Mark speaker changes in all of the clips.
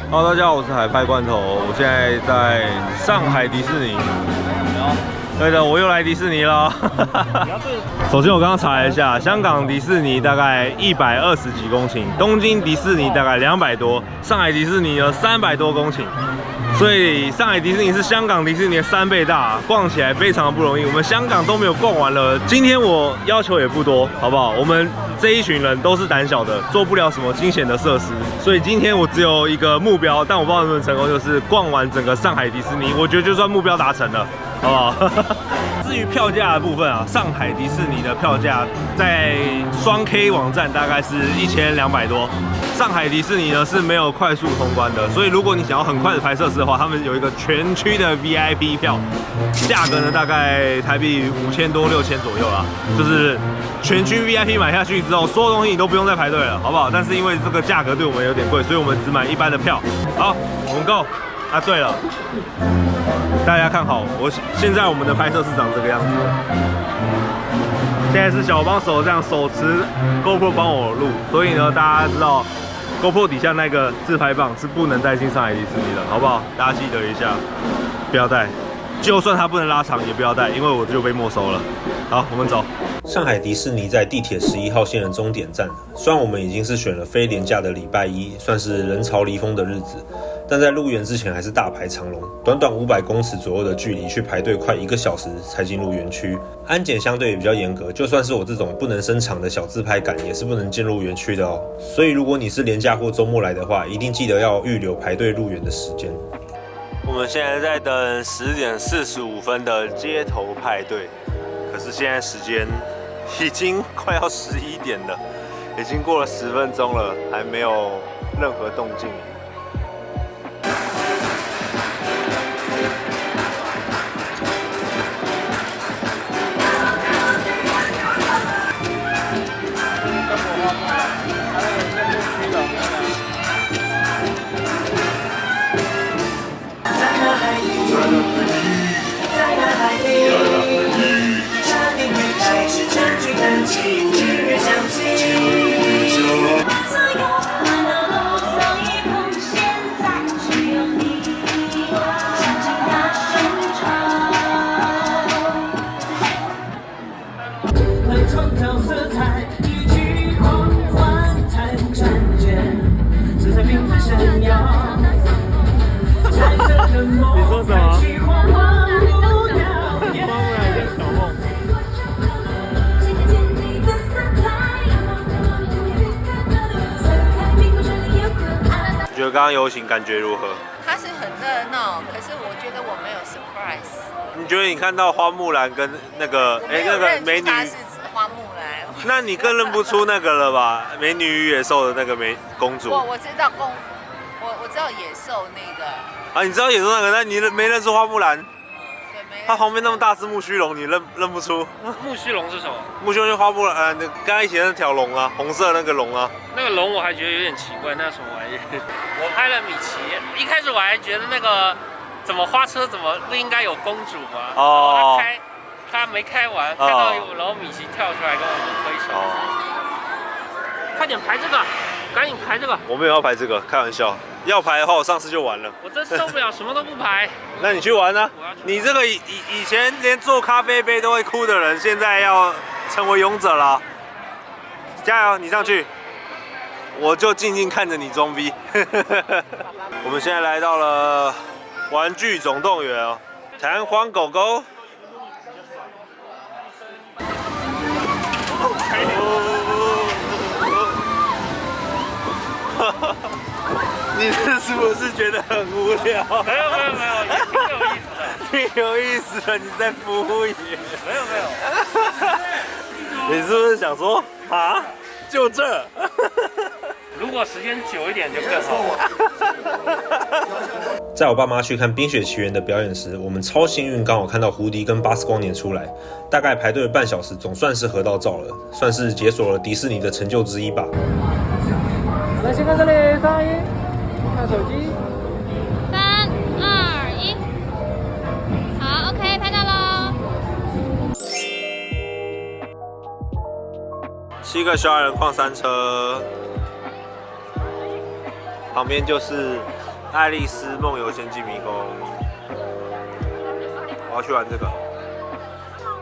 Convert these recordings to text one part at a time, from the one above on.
Speaker 1: Hello， 大家好，我是海派罐头，我现在在上海迪士尼。对的，我又来迪士尼了。首先，我刚刚查了一下，香港迪士尼大概120几公顷，东京迪士尼大概200多，上海迪士尼呢300多公顷。所以上海迪士尼是香港迪士尼的3倍大，逛起来非常的不容易。我们香港都没有逛完了，今天我要求也不多，好不好？我们这一群人都是胆小的，做不了什么惊险的设施，所以今天我只有一个目标，但我不知道能不能成功，就是逛完整个上海迪士尼。我觉得就算目标达成了，好不好？至于票价的部分啊，上海迪士尼的票价在双 K 网站大概是1200多。上海迪士尼呢是没有快速通关的，所以如果你想要很快的排设施的话，他们有一个全区的 VIP 票，价格呢大概台币5000多6000左右啦。就是全区 VIP 买下去之后，所有东西你都不用再排队了，好不好？但是因为这个价格对我们有点贵，所以我们只买一般的票。好，我们 go。啊，对了，大家看好，现在我们的拍摄是长这个样子的。现在是小帮手这样手持 GoPro 帮我录，所以呢，大家知道 GoPro 底下那个自拍棒是不能带进上海迪士尼的，好不好？大家记得一下，不要带。就算它不能拉长，也不要带，因为我就被没收了。好，我们走。
Speaker 2: 上海迪士尼在地铁11号线的终点站，虽然我们已经是选了非连假的礼拜一，算是人潮离峰的日子，但在入园之前还是大排长龙，短短500公尺左右的距离，去排队快1个小时才进入园区。安检相对也比较严格，就算是我这种不能伸长的小自拍杆，也是不能进入园区的哦。所以如果你是连假或周末来的话，一定记得要预留排队入园的时间。
Speaker 1: 我们现在在等10点45分的街头派对，可是现在时间已经快要11点了，已经过了10分钟了，还没有任何动静。你说什么？你觉得刚刚游行感觉如何？
Speaker 3: 它是很热闹，可是我觉得我没有 surprise。
Speaker 1: 你觉得你看到花木兰跟那个那个美女，
Speaker 3: 她是花木兰，
Speaker 1: 那你更认不出那个了吧？美女与野兽的那个公主。
Speaker 3: 我知道我知道野兽那个。
Speaker 1: 啊，你知道野兽那个，那你没认出花木兰？
Speaker 3: 对，没。
Speaker 1: 它旁边那么大只木须龙，你认不出？
Speaker 4: 木须龙是什么？
Speaker 1: 木须龙就花木兰，刚才以前那条龙啊，红色那个龙啊。
Speaker 4: 那个龙我还觉得有点奇怪，那什么玩意？我拍了米奇，一开始我还觉得那个怎么花车怎么不应该有公主吗？哦。他没开完，看到然后米奇跳出来跟我们挥手。快点排这个，赶紧排这个。
Speaker 1: 我没有要排这个，开玩笑。要排的话，我上次就完了。
Speaker 4: 我真受不了，什么都不排。
Speaker 1: 那你去玩啊！你这个以前连做咖啡杯都会哭的人，现在要成为勇者了。加油，你上去，我就静静看着你装逼。我们现在来到了玩具总动员哦，弹簧狗狗。你是不是觉得很无聊？
Speaker 4: 没有，
Speaker 1: 挺有意思的，你在敷衍。
Speaker 4: 没有。
Speaker 1: 你是不是想说啊？就这？
Speaker 4: 如果时间久一点就更好。
Speaker 2: 在我爸妈去看《冰雪奇缘》的表演时，我们超幸运，刚好看到胡迪跟巴斯光年出来。大概排队了半小时，总算是合到照了，算是解锁了迪士尼的成就之一吧。
Speaker 5: 来，先看这里，3、2、1，看手机。
Speaker 6: 3、2、1，好 ，OK， 拍到喽。
Speaker 1: 7个小矮人矿山车，旁边就是爱丽丝梦游仙境迷宫，我要去玩这个，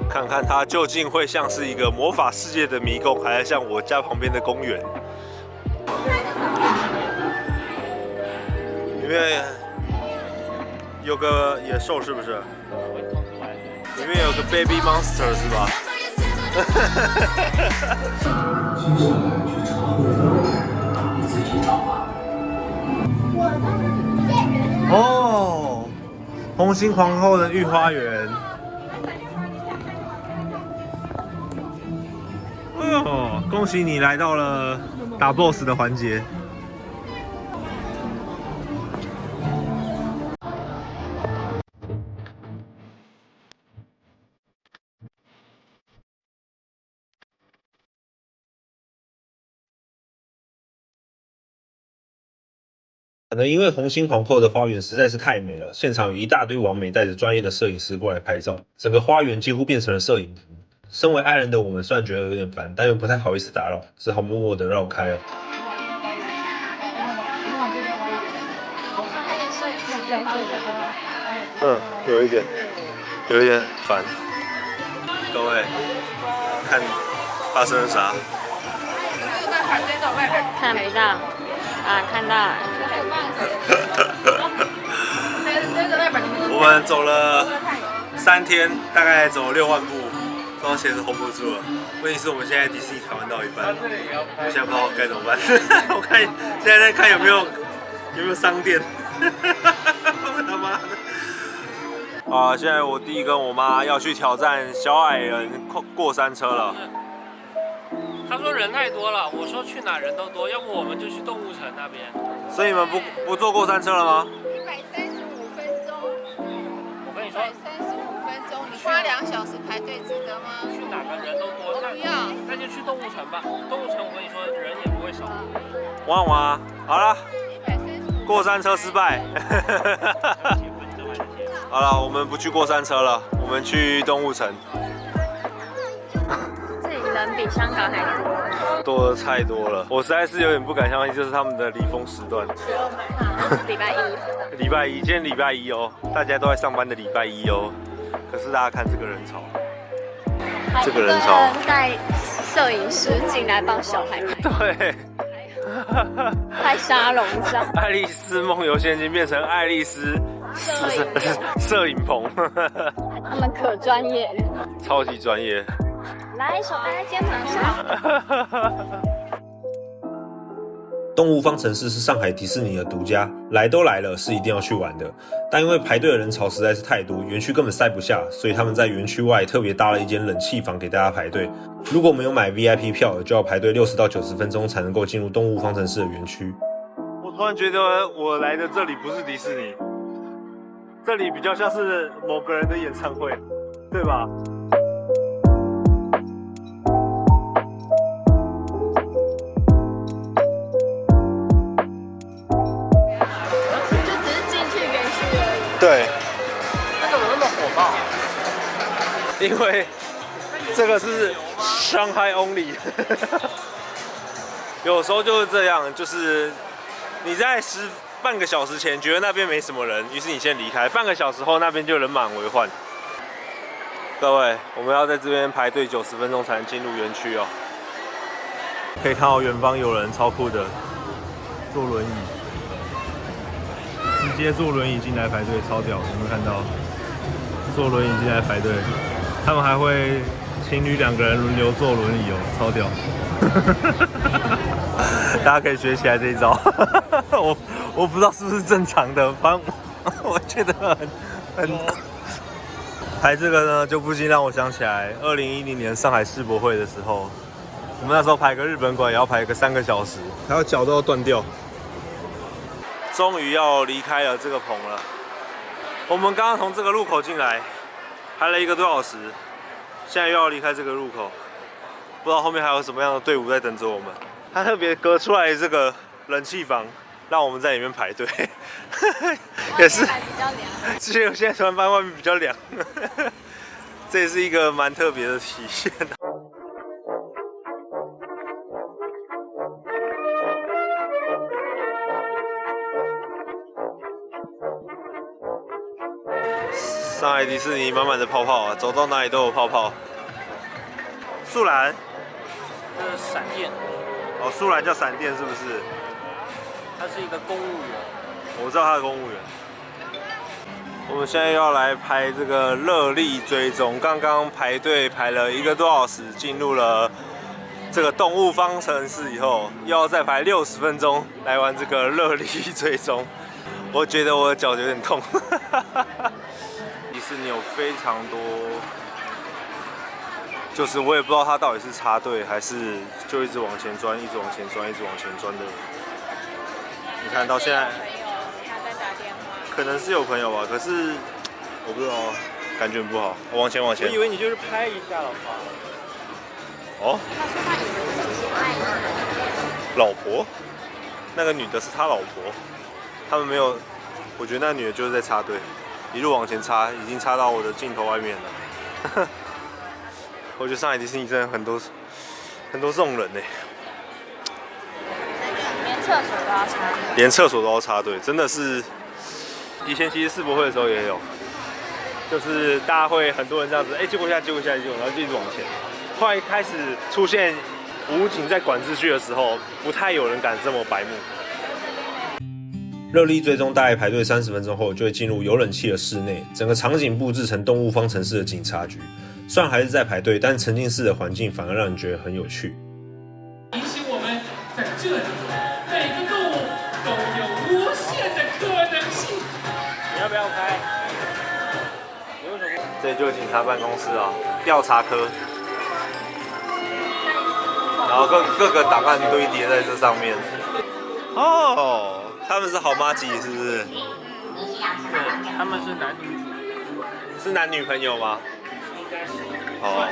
Speaker 1: 看看它究竟会像是一个魔法世界的迷宫，还是像我家旁边的公园。里面有个野兽是不是？里面有个 baby monster 是吧？
Speaker 7: 接下来去查会的，你自己找吧。
Speaker 1: 哦，红心皇后的御花园。哦，恭喜你来到了打 BOSS 的环节。
Speaker 2: 可能因为红心皇后的花园实在是太美了，现场有一大堆网美带着专业的摄影师过来拍照，整个花园几乎变成了摄影棚。身为爱人的我们虽然觉得有点烦，但又不太好意思打扰，只好默默的绕开了。
Speaker 1: 有一点烦。各位，看发生了啥？
Speaker 6: 看不到啊，看到了。
Speaker 1: 我们走了3天，大概走了6万步，这双鞋子 hold 不住了。问题是我们现在迪士尼台湾到一半，我现在不知道该怎么办。我看现在在看有没有商店。我他妈的！啊，现在我弟跟我妈要去挑战小矮人过山车了。
Speaker 4: 他说人太多了，我说去哪人都多，要不我们就去动物城那边。
Speaker 1: 所以你们不坐过山车了吗
Speaker 3: 135分钟，
Speaker 4: 我跟你说
Speaker 3: 135分钟，你花2小时排队值得吗？
Speaker 4: 去哪个人都多，
Speaker 3: 我不要，
Speaker 4: 那就去动物城吧。动物城我跟你说人也不会少。
Speaker 1: 汪汪，好了，过山车失败。好了，我们不去过山车了，我们去动物城。
Speaker 6: 这里人比香港还多。
Speaker 1: 多的太多了，我实在是有点不敢相信，这是他们的离峰时段。
Speaker 6: 礼拜一。
Speaker 1: 礼拜一，今天礼拜一哦，大家都在上班的礼拜一哦。可是大家看这个人潮，这个人潮，
Speaker 6: 带摄影师进来帮小孩拍。
Speaker 1: 对，
Speaker 6: 拍沙龙照。
Speaker 1: 爱丽丝梦游仙境变成爱丽丝摄影棚，
Speaker 6: 他们可专业了，
Speaker 1: 超级专业。
Speaker 6: 来，手搭在肩膀上。
Speaker 2: 动物方程式是上海迪士尼的独家，来都来了，是一定要去玩的。但因为排队的人潮实在是太多，园区根本塞不下，所以他们在园区外特别搭了一间冷气房给大家排队。如果没有买 VIP 票，就要排队60到90分钟才能够进入动物方程式的园区。
Speaker 1: 我突然觉得我来的这里不是迪士尼，这里比较像是某个人的演唱会，对吧？对，
Speaker 4: 那怎么那么火爆？
Speaker 1: 因为这个是Shanghai Only， 有时候就是这样，就是你在半个小时前觉得那边没什么人，于是你先离开，半个小时后那边就人满为患。各位，我们要在这边排队90分钟才能进入园区哦。可以看到远方有人超酷的，坐轮椅。直接坐轮椅进来排队，超屌！有没有看到？坐轮椅进来排队，他们还会情侣2个人轮流坐轮椅哦，超屌！大家可以学起来这一招。我不知道是不是正常的，反正我觉得很排这个呢，就不禁让我想起来2010年上海世博会的时候，我们那时候排个日本馆也要排个3个小时，还有脚都要断掉。终于要离开了这个棚了。我们刚刚从这个路口进来，排了1个多小时，现在又要离开这个路口，不知道后面还有什么样的队伍在等着我们。他特别隔出来这个冷气房，让我们在里面排队，也是。之前我现在突然发现外面比较凉，这也是一个蛮特别的体现。上海迪士尼满满的泡泡啊，走到哪里都有泡泡。树懒，
Speaker 4: 这是闪电，
Speaker 1: 哦，树懒叫闪电是不是？
Speaker 4: 它是一个公务员。
Speaker 1: 我知道他的公务员。我们现在要来拍这个热力追踪，刚刚排队排了1个多小时，进入了这个动物方程式以后，又要再排60分钟来玩这个热力追踪。我觉得我的脚有点痛。迪士尼有非常多，就是我也不知道它到底是插队还是就一直往前钻，一直往前钻，一直往前钻的。你看到现在，
Speaker 3: 他在打电话。
Speaker 1: 可能是有朋友吧，可是我不知道，感觉很不好。我往前，往前。
Speaker 5: 我以为你就是拍一下的话。
Speaker 1: 哦。
Speaker 6: 他说他以为是小爱子。
Speaker 1: 老婆，那个女的是他老婆，他们没有，我觉得那女的就是在插队，一路往前插，已经插到我的镜头外面了。我觉得上海迪士尼真的很多这种人呢，
Speaker 6: 连厕所都要插队。
Speaker 1: 连厕所都要插队，真的是。以前其实世博会的时候也有，就是大家会很多人这样子，哎，结果一下，结果一下，结果，然后就一直往前。后来开始出现武警在管秩序的时候，不太有人敢这么白目。
Speaker 2: 热力追踪大概排队30分钟后，就会进入有冷气的室内，整个场景布置成动物方程式的警察局。虽然还是在排队，但沉浸式的环境反而让人觉得很有趣。
Speaker 8: 提醒我们，在这里，每个动物都有无限的可能性。
Speaker 5: 你要不要拍？
Speaker 1: 这就是警察办公室啊，调查科，然后各个档案堆叠在这上面。哦，他们是好麻吉是不是？
Speaker 4: 对，他们是男女主，
Speaker 1: 是男女朋友吗？
Speaker 4: 应该是。
Speaker 1: 哦。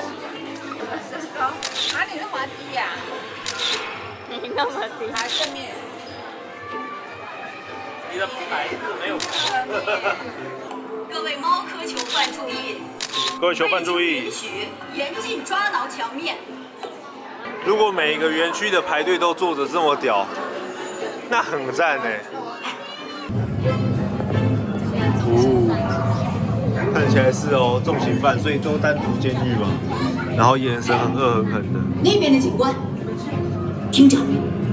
Speaker 3: 哪里那么低呀？
Speaker 6: 你那么低，
Speaker 3: 还正面。
Speaker 4: 你的牌子没有。
Speaker 9: 各位猫科囚犯注意！
Speaker 1: 各位囚犯注意！
Speaker 9: 允许严禁抓挠墙面。
Speaker 1: 如果每一个园区的排队都做得这么屌，那很赞哎。看起来是哦，重刑犯，所以都单独监狱嘛。然后眼神很恶狠狠的。
Speaker 9: 那边的警官，厅长，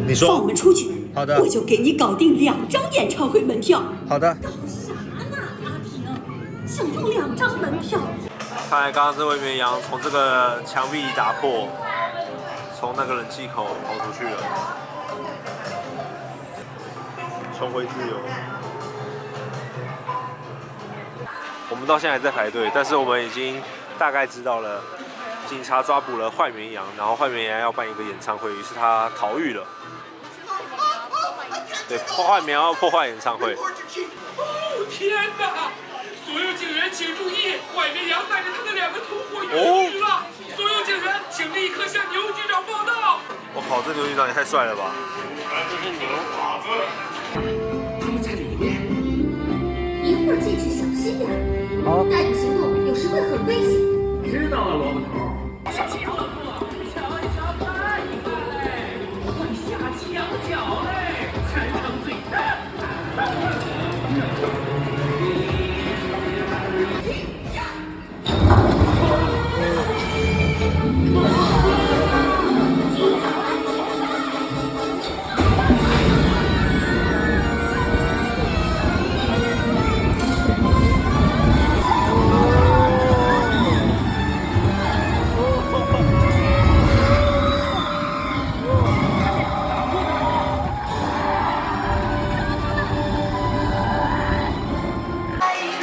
Speaker 1: 你说。
Speaker 9: 放我们出去。
Speaker 1: 好的。
Speaker 9: 我就给你搞定2张演唱会门票。
Speaker 1: 好的。
Speaker 9: 想要2张门票？
Speaker 1: 看来刚刚这位绵羊从这个墙壁打破，从那个冷气口跑出去了，重回自由。我们到现在还在排队，但是我们已经大概知道了，警察抓捕了坏绵羊，然后坏绵羊要办一个演唱会，于是他逃狱了。对，坏绵羊要破坏演唱会。
Speaker 8: 哦天哪！所有警员请注意，坏绵羊带着他的2个同伙越狱了。所有警员请立刻向牛局长报道。
Speaker 1: 我靠，这牛局长也太帅了吧！
Speaker 4: 这是牛。
Speaker 9: 他们在里面。一会儿进去小心点。好。逮捕行动有时会很危险。
Speaker 8: 知道了，萝卜头。
Speaker 9: 小心！
Speaker 8: 瞧一瞧他，会下墙角嘞，全场最大。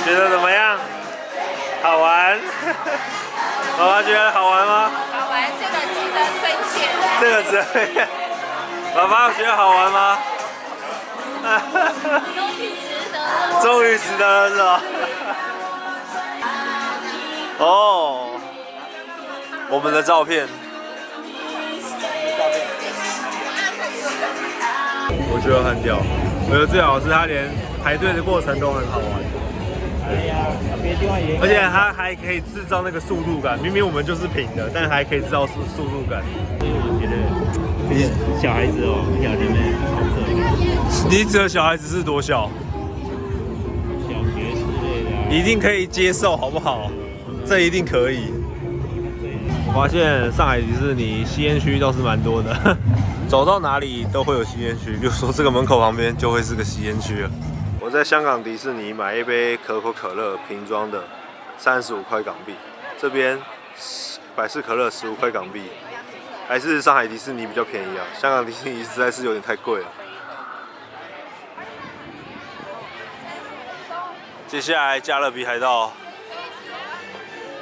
Speaker 1: 觉得怎么样？好玩？爸爸觉得好玩吗？
Speaker 3: 好玩，这个值得推荐。
Speaker 1: 这个值得推荐。爸爸觉得好玩吗？终于值得了，是吧？哦，我们的照片。我觉得很屌，我觉得最好是他连排队的过程都很好玩。而且它还可以制造那个速度感，明明我们就是平的，但还可以制造速度感。
Speaker 5: 我觉得小孩子哦，不晓得没好色。
Speaker 1: 你指的小孩子是多小？
Speaker 5: 小学之类的啊，
Speaker 1: 一定可以接受，好不好？这一定可以。我发现上海迪士尼吸烟区倒是蛮多的，走到哪里都会有吸烟区，比如说这个门口旁边就会是个吸烟区了。我在香港迪士尼买一杯可口可乐瓶装的，35块港币，这边百事可乐15块港币，还是上海迪士尼比较便宜啊，香港迪士尼实在是有点太贵了。接下来加勒比海盗，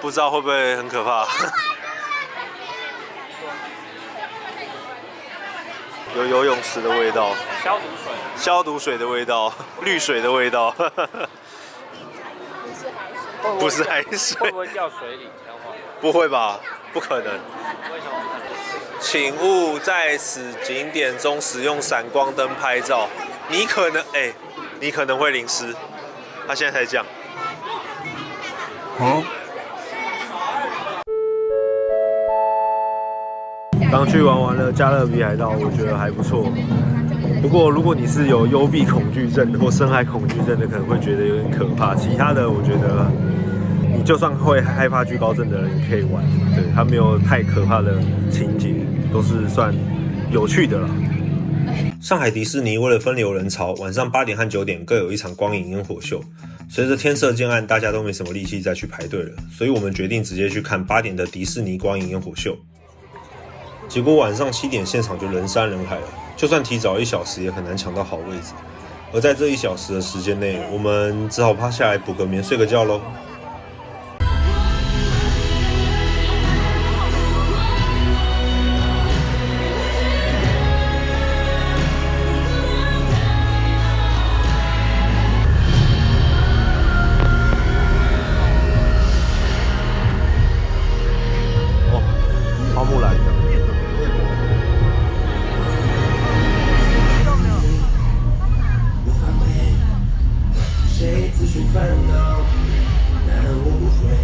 Speaker 1: 不知道会不会很可怕。有游泳池的味道，消毒水的味道，绿水的味道。不是海水。
Speaker 4: 会不会掉水里？
Speaker 1: 不会吧？不可能。
Speaker 4: 为什么不可能？
Speaker 1: 请勿在此景点中使用闪光灯拍照，你可能会淋湿。他现在才讲。刚去玩完了加勒比海盗，我觉得还不错。不过如果你是有幽闭恐惧症或深海恐惧症的，可能会觉得有点可怕。其他的我觉得，你就算会害怕惧高症的人也可以玩，对，它没有太可怕的情节，都是算有趣的啦。
Speaker 2: 上海迪士尼为了分流人潮，晚上8点和9点各有一场光影烟火秀。随着天色渐暗，大家都没什么力气再去排队了，所以我们决定直接去看8点的迪士尼光影烟火秀。结果晚上7点现场就人山人海了，就算提早1小时也很难抢到好位置。而在这1小时的时间内，我们只好趴下来补个眠睡个觉咯。
Speaker 1: 花木兰的。
Speaker 7: 谁自寻烦恼？但我不会。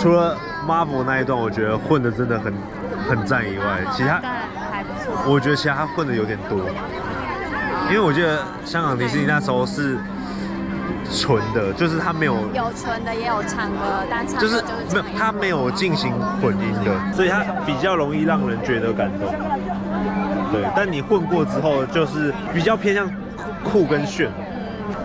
Speaker 1: 除了 Marvel 那一段，我觉得混的真的很赞以外，其他
Speaker 3: 还不错。
Speaker 1: 我觉得其他混的有点多，因为我记得香港迪士尼那时候是纯的，就是它没有
Speaker 3: 纯的，也有唱歌，但唱歌
Speaker 1: 就是没有，它没有进行混音的，所以它比较容易让人觉得感动。对，但你混过之后，就是比较偏向酷跟炫，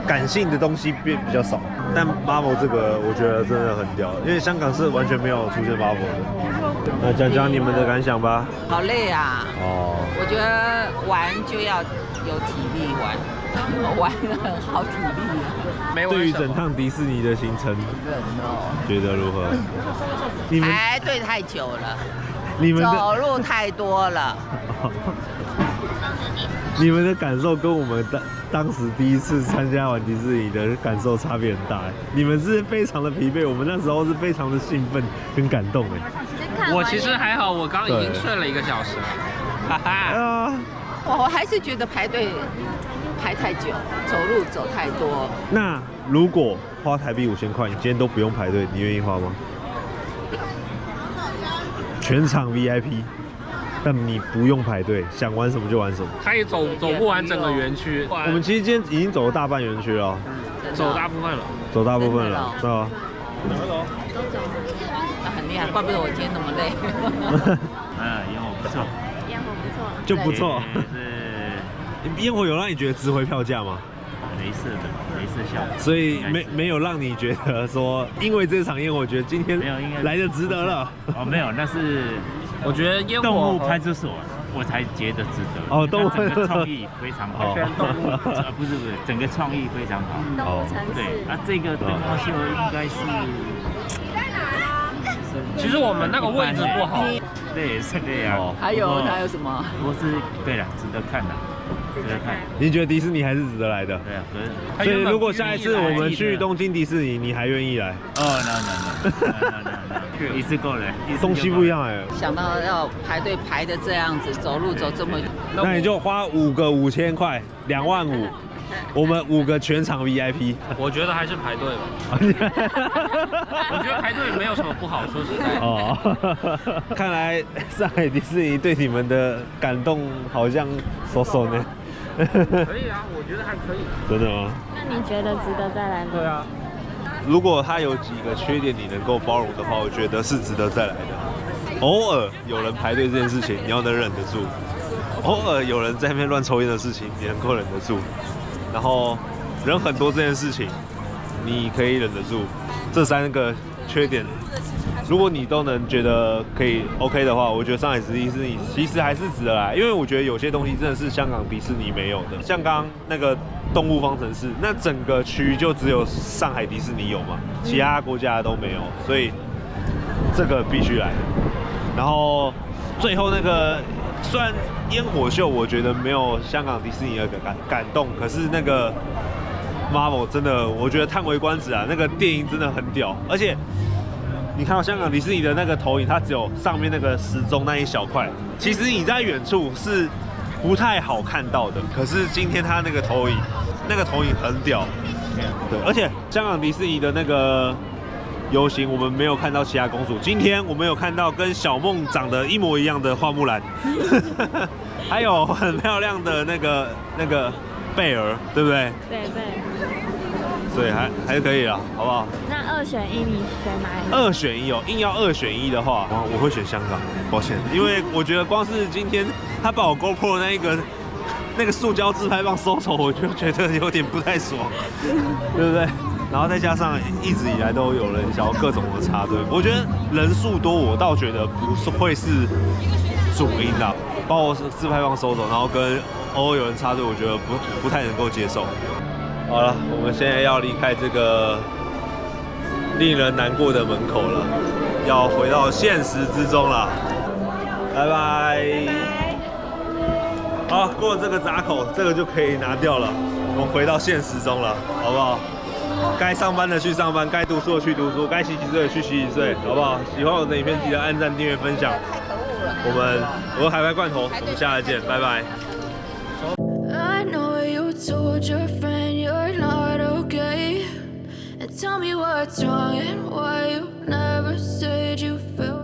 Speaker 1: 感性的东西比较少。但 Marvel 这个我觉得真的很屌，因为香港是完全没有出现 Marvel 的。那讲讲你们的感想吧。
Speaker 10: 好累啊！
Speaker 1: 哦，
Speaker 10: 我觉得玩就要有体力玩，
Speaker 3: 玩得很耗体力。
Speaker 1: 对于整趟迪士尼的行程，觉得如何？你们
Speaker 3: 排队太久了，
Speaker 1: 你们
Speaker 3: 走路太多了。
Speaker 1: 你们的感受跟我们当时第一次参加完迪士尼的感受差别很大。你们是非常的疲惫，我们那时候是非常的兴奋跟感动。
Speaker 4: 我其实还好，我刚已经睡了1个小时了。哈哈。
Speaker 3: 我还是觉得排队排太久，走路走太多。
Speaker 1: 那如果花台币5000块，你今天都不用排队，你愿意花吗？全场 VIP， 但你不用排队，想玩什么就玩什么。
Speaker 4: 可以走不完整个园区。
Speaker 1: 我们其实今天已经走了大半园区了，
Speaker 4: 走大部分了，
Speaker 1: 走大部分了，是吧？
Speaker 3: 很厉害，怪不得我今天那么累。
Speaker 10: 烟火不错，
Speaker 6: 烟火不错，
Speaker 1: 就不错。
Speaker 10: 是
Speaker 1: 烟火有让你觉得值回票价吗？
Speaker 10: 镭射效果，
Speaker 1: 所以没有让你觉得说，因为这场烟火，我觉得今天来的值得了。
Speaker 10: 哦，没有，那是
Speaker 4: 我觉得烟火
Speaker 10: 动物派出所，我才觉得值得。
Speaker 1: 哦，动物
Speaker 10: 整个创意非常好。不是，整个创意非常好。
Speaker 6: 动物城市。
Speaker 10: 对，这个灯光秀应该是。
Speaker 4: 其实我们那个位置不好。
Speaker 10: 对，是这样。
Speaker 3: 还有什么？
Speaker 10: 不过是对了，值得看的。
Speaker 1: 你觉得迪士尼还是值得来的？
Speaker 10: 对啊，
Speaker 1: 所以如果下一次我们去东京迪士尼，你还愿意来？
Speaker 10: 一次够了，
Speaker 1: 东西不一样哎。
Speaker 3: 想到要排队排的这样子，走路走这么，
Speaker 1: 那你就花5个5000块，25000。我们5个全场 VIP，
Speaker 4: 我觉得还是排队吧。我觉得排队没有什么不好，说实在。
Speaker 1: 哦，看来上海迪士尼对你们的感动好像手呢。
Speaker 4: 可以啊，我觉得还可以。
Speaker 1: 真的吗？
Speaker 6: 那你觉得值得再来吗？
Speaker 4: 对啊。
Speaker 1: 如果它有几个缺点你能够包容的话，我觉得是值得再来的。偶尔有人排队这件事情，你要能忍得住；偶尔有人在那边乱抽烟的事情，你能够忍得住。然后人很多这件事情，你可以忍得住。这3个缺点，如果你都能觉得可以 OK 的话，我觉得上海迪士尼其实还是值得来，因为我觉得有些东西真的是香港迪士尼没有的，像刚刚那个动物方程式，那整个区就只有上海迪士尼有嘛，其他国家都没有，所以这个必须来。然后最后那个。虽然烟火秀我觉得没有香港迪士尼的感动，可是那个 Marvel 真的，我觉得叹为观止啊！那个电影真的很屌，而且你看到香港迪士尼的那个投影，它只有上面那个时钟那一小块，其实你在远处是不太好看到的。可是今天它那个投影很屌，对，而且香港迪士尼的那个。游行我们没有看到其他公主，今天我们有看到跟小梦长得一模一样的花木兰，还有很漂亮的那个贝儿，对不对？
Speaker 6: 对。
Speaker 1: 所以还是可以啦，好不好？
Speaker 6: 那2选1，你选哪一个？
Speaker 1: 2选1哦，硬要2选1的话，我会选香港，抱歉，因为我觉得光是今天他把我 GoPro 那个塑胶自拍棒收走，我就觉得有点不太爽，对不对？然后再加上一直以来都有人想要各种的插队，我觉得人数多，我倒觉得不是会是主因啦。把我自拍棒收走，然后跟偶尔有人插队，我觉得不太能够接受。好了，我们现在要离开这个令人难过的门口了，要回到现实之中了。拜拜。好，过了这个闸口，这个就可以拿掉了。我们回到现实中了，好不好？该上班的去上班，该读书的去读书，该洗洗睡的去洗洗睡，好不好？喜欢我的影片，记得按赞、订阅、分享。我是海白罐头，我们下次见，拜拜。
Speaker 11: I know you told your friend you're not okay, and tell me what's wrong and why you never said you felt